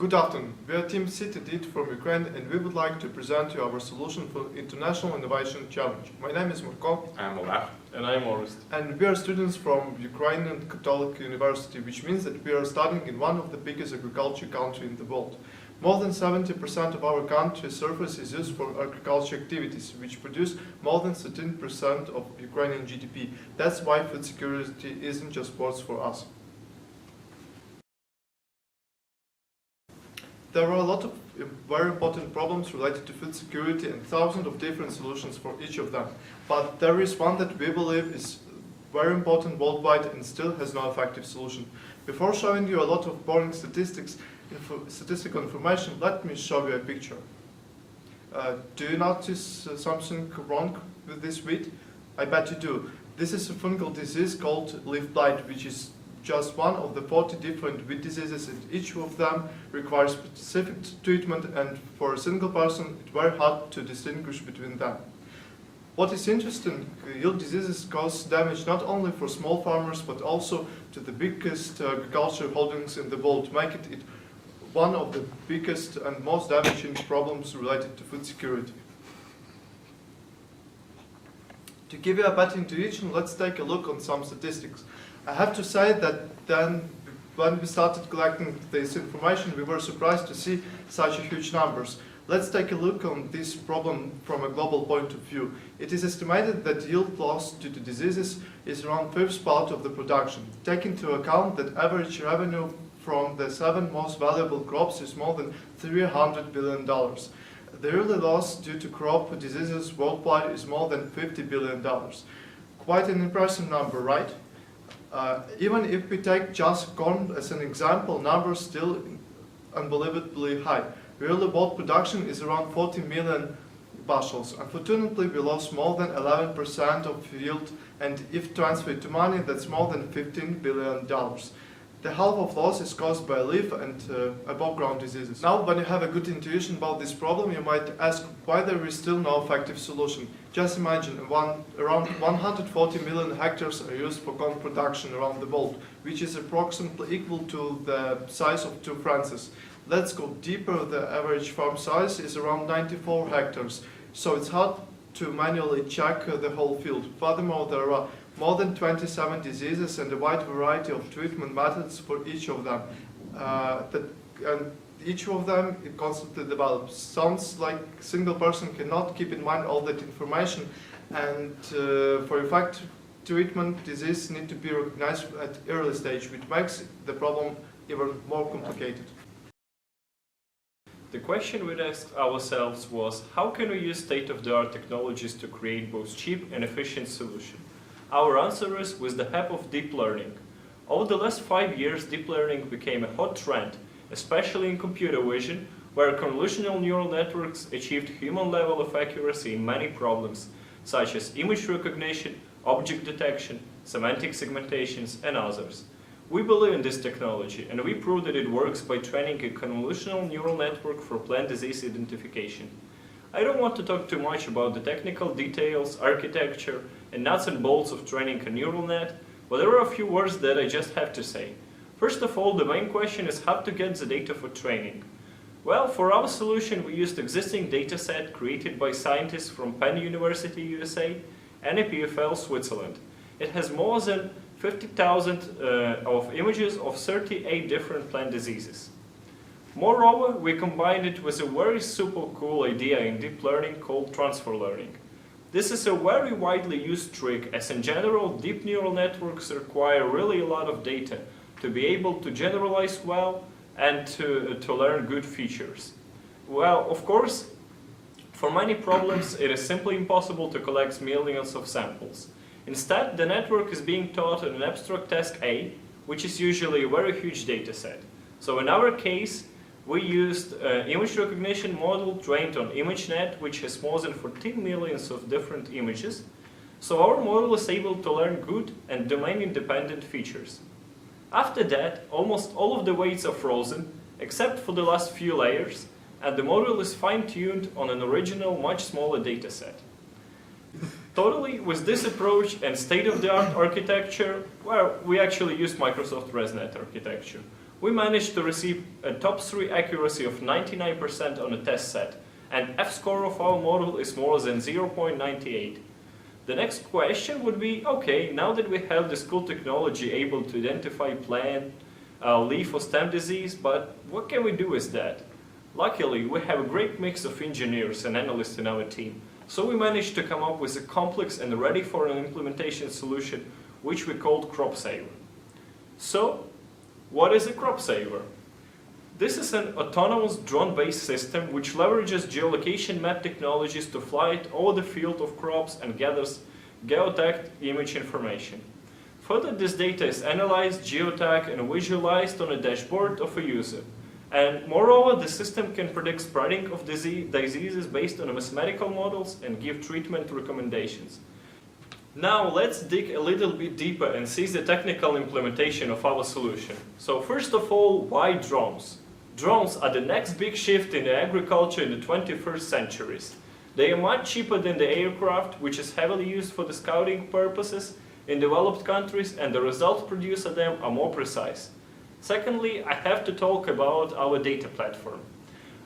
Good afternoon. We are Team Seat&Eat from Ukraine and we would like to present you our solution for International Innovation Challenge. My name is Marko. I'm Olaf. And I'm Orest. And we are students from Ukrainian Catholic University, which means that we are studying in one of the biggest agriculture countries in the world. More than 70% of our country's surface is used for agriculture activities, which produce more than 13% of Ukrainian GDP. That's why food security isn't just words for us. There are a lot of very important problems related to food security and thousands of different solutions for each of them. But there is one that we believe is very important worldwide and still has no effective solution. Before showing you a lot of boring statistical information, let me show you a picture. Do you notice something wrong with this wheat? I bet you do. This is a fungal disease called leaf blight, which is just one of the 40 different wheat diseases, and each of them requires specific treatment, and for a single person it's very hard to distinguish between them. What is interesting, yield diseases cause damage not only for small farmers but also to the biggest agriculture holdings in the world, making it one of the biggest and most damaging problems related to food security. To give you a better intuition, let's take a look on some statistics. I have to say that then, when we started collecting this information, we were surprised to see such huge numbers. Let's take a look on this problem from a global point of view. It is estimated that yield loss due to diseases is around 1/5 part of the production. Take into account that average revenue from the 7 most valuable crops is more than $300 billion. The yearly loss due to crop diseases worldwide is more than $50 billion. Quite an impressive number, right? Even if we take just corn as an example, numbers still unbelievably high. Yearly world production is around 40 million bushels. Unfortunately, we lost more than 11% of yield, and if transferred to money, that's more than $15 billion. The half of loss is caused by leaf and above ground diseases. Now, when you have a good intuition about this problem, you might ask why there is still no effective solution. Just imagine around 140 million hectares are used for corn production around the world, which is approximately equal to the size of 2 Frances. Let's go deeper. The average farm size is around 94 hectares, so it's hard to manually check the whole field. Furthermore, there are more than 27 diseases and a wide variety of treatment methods for each of them. And each of them it constantly develops. Sounds like a single person cannot keep in mind all that information, and for effective treatment, disease need to be recognized at early stage, which makes the problem even more complicated. The question we asked ourselves was, how can we use state-of-the-art technologies to create both cheap and efficient solutions? Our answer is with the help of deep learning. Over the last 5 years, deep learning became a hot trend, especially in computer vision, where convolutional neural networks achieved human level of accuracy in many problems, such as image recognition, object detection, semantic segmentations, and others. We believe in this technology, and we prove that it works by training a convolutional neural network for plant disease identification. I don't want to talk too much about the technical details, architecture, and nuts and bolts of training a neural net, but there are a few words that I just have to say. First of all, the main question is how to get the data for training. Well, for our solution, we used existing dataset created by scientists from Penn University, USA, and EPFL, Switzerland. It has more than 50,000 of images of 38 different plant diseases. Moreover, we combined it with a very super cool idea in deep learning called transfer learning. This is a very widely used trick, as in general, deep neural networks require really a lot of data to be able to generalize well and to learn good features. Well, of course, for many problems, it is simply impossible to collect millions of samples. Instead, the network is being taught on an abstract task A, which is usually a very huge data set. So in our case, we used an image recognition model trained on ImageNet, which has more than 14 million of different images. So our model is able to learn good and domain-independent features. After that, almost all of the weights are frozen, except for the last few layers, and the model is fine-tuned on an original, much smaller data set. Totally, with this approach and state-of-the-art architecture, well, we actually used Microsoft ResNet architecture. We managed to receive a top 3 accuracy of 99% on a test set, and F-score of our model is more than 0.98. The next question would be, okay, now that we have this cool technology able to identify plant, leaf or stem disease, but what can we do with that? Luckily, we have a great mix of engineers and analysts in our team, so we managed to come up with a complex and ready for an implementation solution, which we called CropSaver. So, what is a CropSaver? This is an autonomous drone-based system which leverages geolocation map technologies to fly it over the field of crops and gathers geotagged image information. Further, this data is analyzed, geotagged, and visualized on a dashboard of a user. And moreover, the system can predict spreading of diseases based on mathematical models and give treatment recommendations. Now let's dig a little bit deeper and see the technical implementation of our solution. So first of all, why drones? Drones are the next big shift in agriculture in the 21st centuries. They are much cheaper than the aircraft, which is heavily used for the scouting purposes in developed countries, and the results produced of them are more precise. Secondly, I have to talk about our data platform.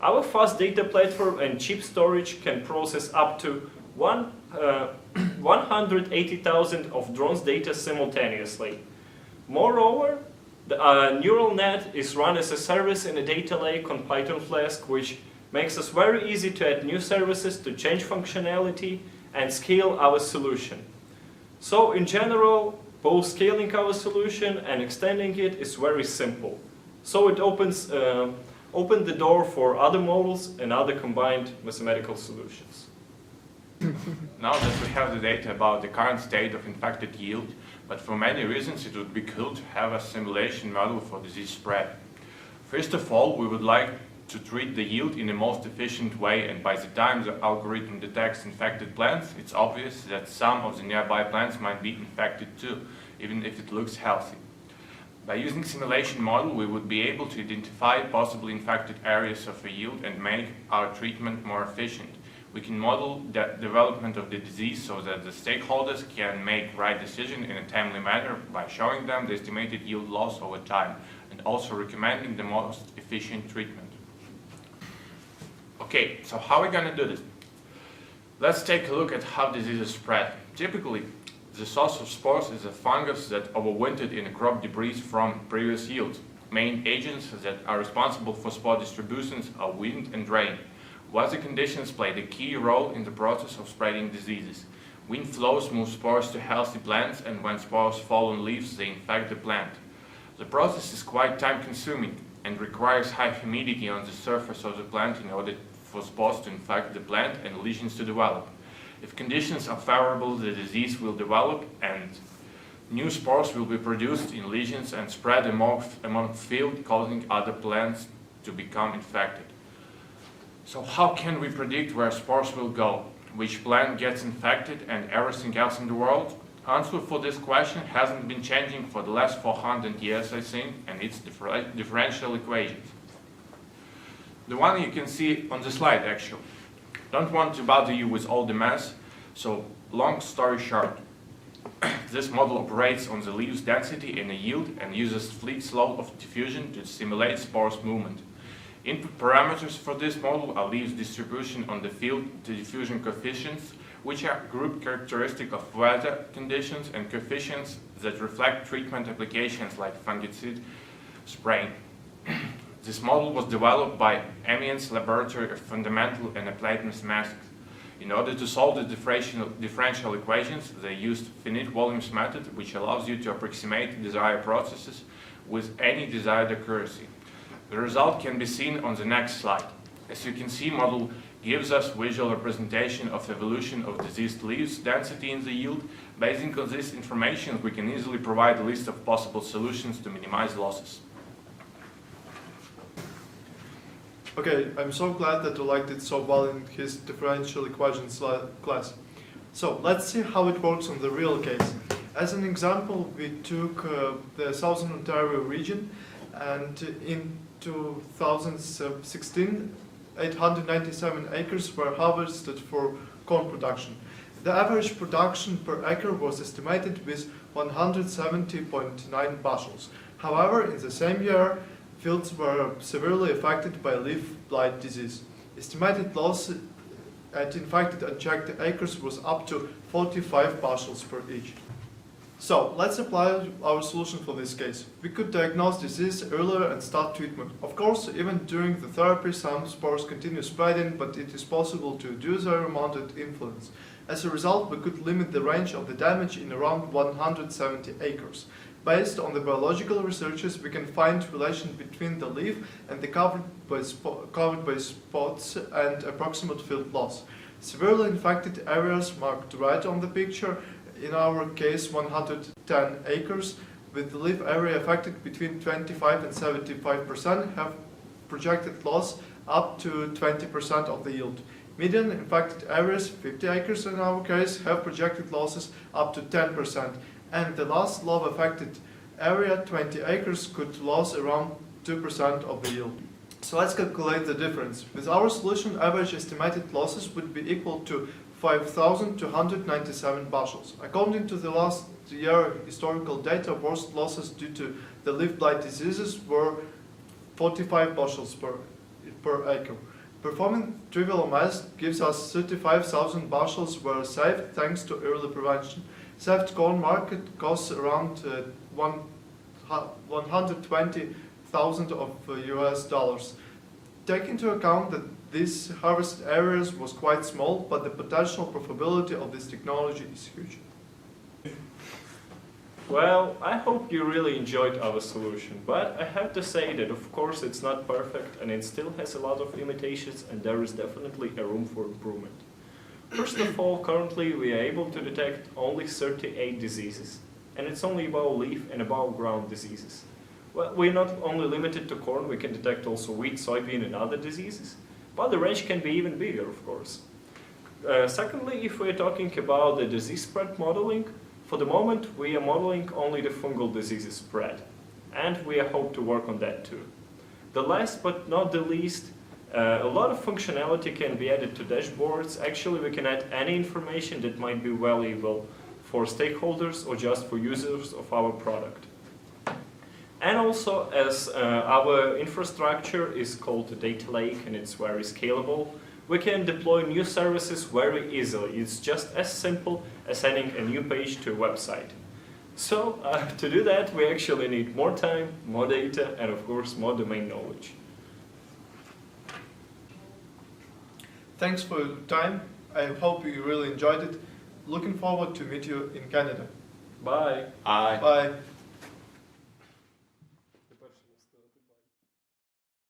Our fast data platform and cheap storage can process up to 180,000 of drones data simultaneously. Moreover, the neural net is run as a service in a data lake on Python Flask, which makes us very easy to add new services to change functionality and scale our solution. So in general, both scaling our solution and extending it is very simple. So it opens the door for other models and other combined mathematical solutions. Now that we have the data about the current state of infected yield, but for many reasons it would be cool to have a simulation model for disease spread. First of all, we would like to treat the yield in the most efficient way, and by the time the algorithm detects infected plants, it's obvious that some of the nearby plants might be infected too, even if it looks healthy. By using simulation model, we would be able to identify possibly infected areas of a yield and make our treatment more efficient. We can model the development of the disease so that the stakeholders can make right decision in a timely manner by showing them the estimated yield loss over time and also recommending the most efficient treatment. Okay, so how are we going to do this? Let's take a look at how diseases spread. Typically, the source of spores is a fungus that overwintered in crop debris from previous yields. Main agents that are responsible for spore distributions are wind and rain. Weather conditions play a key role in the process of spreading diseases. Wind flows move spores to healthy plants, and when spores fall on leaves, they infect the plant. The process is quite time-consuming and requires high humidity on the surface of the plant in order for spores to infect the plant and lesions to develop. If conditions are favorable, the disease will develop and new spores will be produced in lesions and spread among field, causing other plants to become infected. So how can we predict where spores will go, which plant gets infected, and everything else in the world? Answer for this question hasn't been changing for the last 400 years, I think, and it's differential equations. The one you can see on the slide, actually. Don't want to bother you with all the math, so long story short. This model operates on the leaves density and the yield and uses Fleet's law of diffusion to simulate spores movement. Input parameters for this model are leaves distribution on the field to diffusion coefficients, which are group characteristic of weather conditions, and coefficients that reflect treatment applications like fungicide spraying. This model was developed by Amiens Laboratory of Fundamental and Applied Mathematics. In order to solve the differential equations, they used finite volumes method, which allows you to approximate desired processes with any desired accuracy. The result can be seen on the next slide. As you can see, model gives us visual representation of evolution of diseased leaves density in the yield. Based on this information, we can easily provide a list of possible solutions to minimize losses. Okay, I'm so glad that you liked it so well in his differential equations class. So let's see how it works on the real case. As an example, we took the Southern Ontario region, and in 2016, 897 acres were harvested for corn production. The average production per acre was estimated with 170.9 bushels. However, in the same year, fields were severely affected by leaf blight disease. Estimated loss at infected and checked acres was up to 45 bushels per each. So, let's apply our solution for this case. We could diagnose disease earlier and start treatment. Of course, even during the therapy, some spores continue spreading, but it is possible to reduce their mounted influence. As a result, we could limit the range of the damage in around 170 acres. Based on the biological researches, we can find relation between the leaf and the covered by spots and approximate field loss. Severely infected areas marked right on the picture, in our case 110 acres, with the leaf area affected between 25 and 75%, have projected loss up to 20% of the yield. Median infected areas, 50 acres in our case, have projected losses up to 10%, and the last low affected area, 20 acres, could lose around 2% of the yield. So let's calculate the difference. With our solution, average estimated losses would be equal to 5,297 bushels. According to the last year historical data, worst losses due to the leaf blight diseases were 45 bushels per acre. Performing trivial math gives us 35,000 bushels were saved thanks to early prevention. Saved corn market costs around 120,000 of US dollars. Take into account that these harvest areas was quite small, but the potential profitability of this technology is huge. Well, I hope you really enjoyed our solution, but I have to say that of course it's not perfect and it still has a lot of limitations and there is definitely a room for improvement. First of all, currently we are able to detect only 38 diseases, and it's only above leaf and above ground diseases. Well, we're not only limited to corn, we can detect also wheat, soybean and other diseases, but the range can be even bigger, of course. Secondly, if we're talking about the disease spread modeling, for the moment we are modeling only the fungal diseases spread, and we hope to work on that too. The last but not the least, a lot of functionality can be added to dashboards. Actually, we can add any information that might be valuable for stakeholders or just for users of our product. And also, as our infrastructure is called a data lake and it's very scalable, we can deploy new services very easily. It's just as simple as adding a new page to a website. So, to do that, we actually need more time, more data, and of course, more domain knowledge. Thanks for your time. I hope you really enjoyed it. Looking forward to meet you in Canada. Bye. Aye. Bye.